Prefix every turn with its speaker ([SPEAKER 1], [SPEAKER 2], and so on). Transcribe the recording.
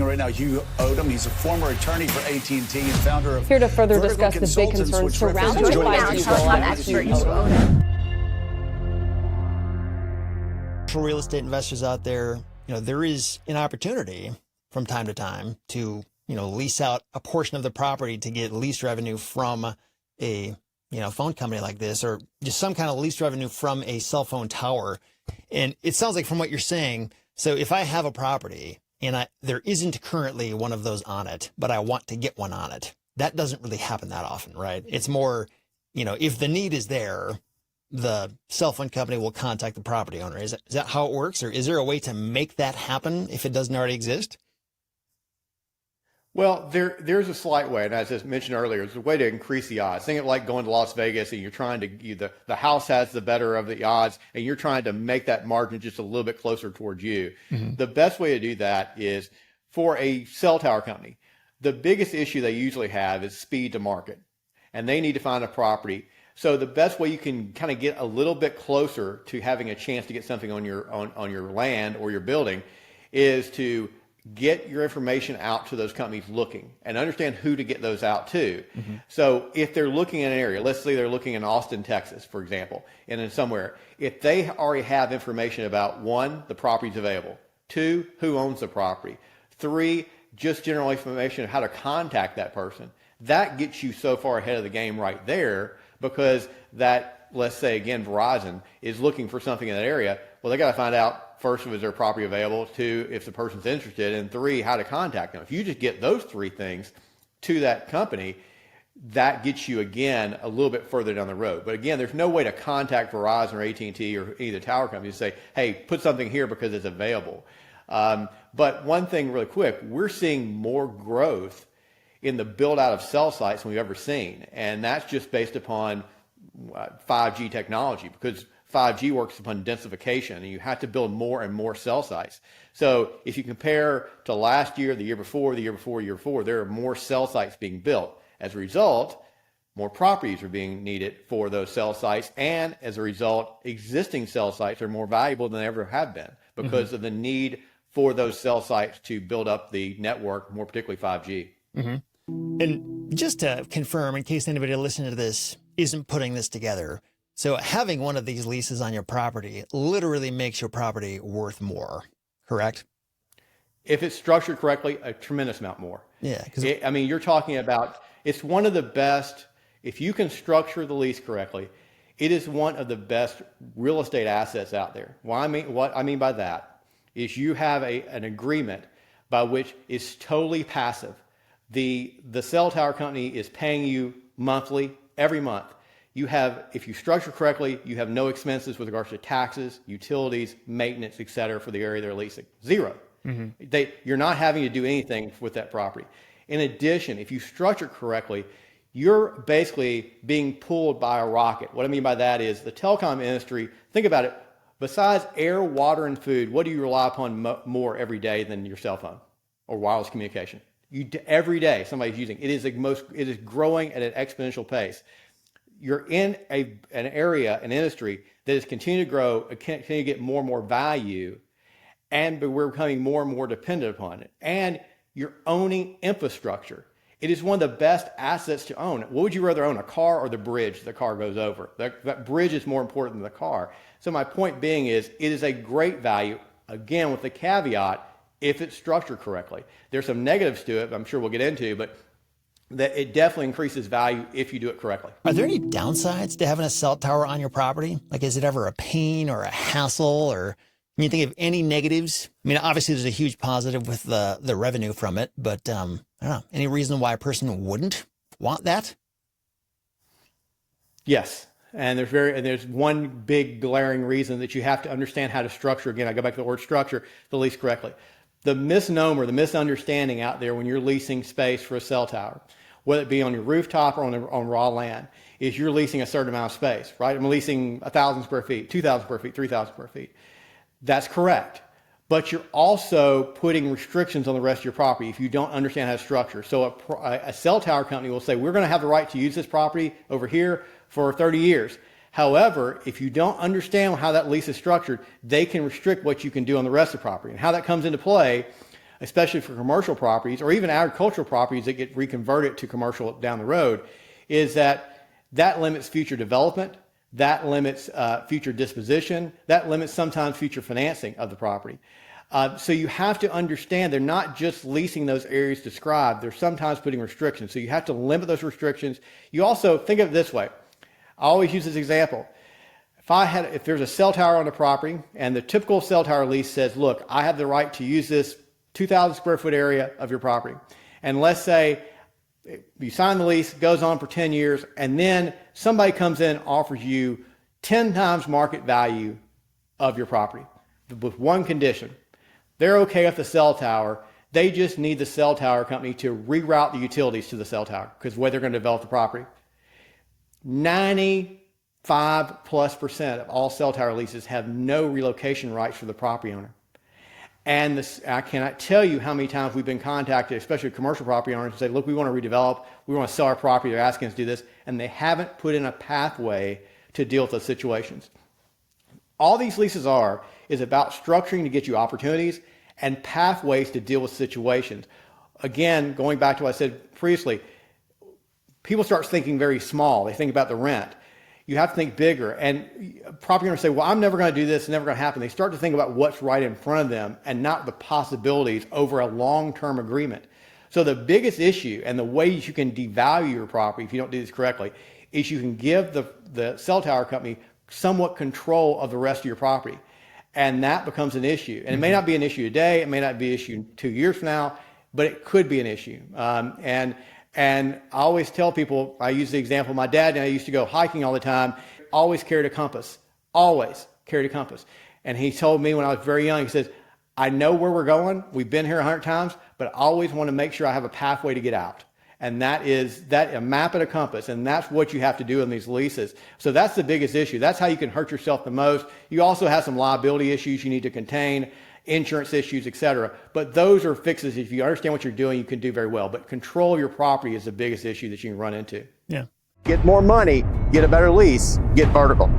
[SPEAKER 1] right now, Hugh Odom. He's a former attorney for AT&T and founder of
[SPEAKER 2] Here to further
[SPEAKER 1] Vertical
[SPEAKER 2] discuss the big
[SPEAKER 1] Consultants,
[SPEAKER 2] concerns
[SPEAKER 1] which
[SPEAKER 2] surrounding
[SPEAKER 1] represents-
[SPEAKER 2] the
[SPEAKER 3] Joining us
[SPEAKER 2] 5G
[SPEAKER 3] now,
[SPEAKER 2] rollout.
[SPEAKER 3] expert
[SPEAKER 2] Hugh
[SPEAKER 3] Hugh
[SPEAKER 2] Odom.
[SPEAKER 3] For real estate investors out there, there is an opportunity from time to time to, lease out a portion of the property to get lease revenue from a, phone company like this, or just some kind of lease revenue from a cell phone tower. And it sounds like from what you're saying, so if I have a property and there isn't currently one of those on it, but I want to get one on it, that doesn't really happen that often, right? It's more, if the need is there, the cell phone company will contact the property owner. Is that how it works? Or is there a way to make that happen if it doesn't already exist?
[SPEAKER 4] Well, there's a slight way, and as I mentioned earlier, it's a way to increase the odds. Think of like going to Las Vegas and you're trying to, the house has the better of the odds, and you're trying to make that margin just a little bit closer towards you. Mm-hmm. The best way to do that is for a cell tower company. The biggest issue they usually have is speed to market, and they need to find a property. So the best way you can kind of get a little bit closer to having a chance to get something on your land or your building is to get your information out to those companies looking and understand who to get those out to. Mm-hmm. So if they're looking in an area, let's say they're looking in Austin, Texas, for example, and in somewhere, if they already have information about 1, the property's available, 2, who owns the property, 3, just general information of how to contact that person, that gets you so far ahead of the game right there, because that, let's say again, Verizon is looking for something in that area. Well, they got to find out first, is there property available? 2, if the person's interested, and 3, how to contact them. If you just get those 3 things to that company, that gets you again a little bit further down the road. But again, there's no way to contact Verizon or AT&T or any of the tower companies and say, hey, put something here because it's available. But one thing really quick, we're seeing more growth in the build out of cell sites than we've ever seen. And that's just based upon 5G technology, because 5G works upon densification, and you have to build more and more cell sites. So if you compare to last year, the year before, the year before, the year before, there are more cell sites being built. As a result, more properties are being needed for those cell sites. And as a result, existing cell sites are more valuable than they ever have been because mm-hmm. of the need for those cell sites to build up the network, more particularly 5G.
[SPEAKER 3] Mm-hmm. And just to confirm, in case anybody listening to this isn't putting this together, so having one of these leases on your property literally makes your property worth more, correct?
[SPEAKER 4] If it's structured correctly, a tremendous amount more.
[SPEAKER 3] Yeah.
[SPEAKER 4] You're talking about, it's one of the best, if you can structure the lease correctly, it is one of the best real estate assets out there. What I mean by that is you have an agreement by which is totally passive. The cell tower company is paying you monthly, every month. You have, if you structure correctly, you have no expenses with regards to taxes, utilities, maintenance, et cetera, for the area they're leasing. 0. Mm-hmm. You're not having to do anything with that property. In addition, if you structure correctly, you're basically being pulled by a rocket. What I mean by that is the telecom industry, think about it, besides air, water, and food, what do you rely upon more every day than your cell phone or wireless communication? Every day somebody's using it. It is growing at an exponential pace. You're in an area, an industry that is continuing to grow, continue to get more and more value, but we're becoming more and more dependent upon it. And you're owning infrastructure. It is one of the best assets to own. What would you rather own, a car or the bridge the car goes over? That bridge is more important than the car. So my point being is, it is a great value, again, with the caveat, if it's structured correctly. There's some negatives to it, I'm sure we'll get into, but that it definitely increases value if you do it correctly.
[SPEAKER 3] Are there any downsides to having a cell tower on your property? Like, is it ever a pain or a hassle, or can you think of any negatives? I mean, obviously there's a huge positive with the revenue from it, but I don't know, any reason why a person wouldn't want that?
[SPEAKER 4] Yes. And there's one big glaring reason that you have to understand how to structure. Again, I go back to the word structure, the lease correctly. The misnomer, the misunderstanding out there when you're leasing space for a cell tower, whether it be on your rooftop or on raw land, is you're leasing a certain amount of space, right? I'm leasing 1,000 square feet, 2,000 square feet, 3,000 square feet. That's correct. But you're also putting restrictions on the rest of your property if you don't understand how to structure. So a cell tower company will say, we're going to have the right to use this property over here for 30 years. However, if you don't understand how that lease is structured, they can restrict what you can do on the rest of the property. And how that comes into play, especially for commercial properties or even agricultural properties that get reconverted to commercial down the road, is that limits future development, that limits future disposition, that limits sometimes future financing of the property. So you have to understand they're not just leasing those areas described, they're sometimes putting restrictions. So you have to limit those restrictions. You also think of it this way. I always use this example. If there's a cell tower on the property and the typical cell tower lease says, look, I have the right to use this 2,000 square foot area of your property. And let's say you sign the lease, goes on for 10 years, and then somebody comes in and offers you 10 times market value of your property with one condition. They're okay with the cell tower. They just need the cell tower company to reroute the utilities to the cell tower because the way they're going to develop the property. 95+% of all cell tower leases have no relocation rights for the property owner. And I cannot tell you how many times we've been contacted, especially commercial property owners, and say, look, we want to redevelop, we want to sell our property, they're asking us to do this, and they haven't put in a pathway to deal with those situations. All these leases is about structuring to get you opportunities and pathways to deal with situations. Again, going back to what I said previously, people start thinking very small. They think about the rent. You have to think bigger. And property owners say, well, I'm never going to do this, it's never going to happen. They start to think about what's right in front of them and not the possibilities over a long-term agreement. So the biggest issue and the way you can devalue your property if you don't do this correctly is you can give the cell tower company somewhat control of the rest of your property. And that becomes an issue. And it may not be an issue today, it may not be an issue 2 years from now, but it could be an issue. And I always tell people, I use the example, my dad and I used to go hiking all the time, always carried a compass, always carried a compass. And he told me when I was very young, he says, I know where we're going, we've been here 100 times, but I always want to make sure I have a pathway to get out. And that is a map and a compass, and that's what you have to do in these leases. So that's the biggest issue. That's how you can hurt yourself the most. You also have some liability issues you need to contain, insurance issues, etc. But those are fixes. If you understand what you're doing, you can do very well. But control of your property is the biggest issue that you can run into.
[SPEAKER 3] Yeah.
[SPEAKER 2] Get more money, get a better lease, get vertical.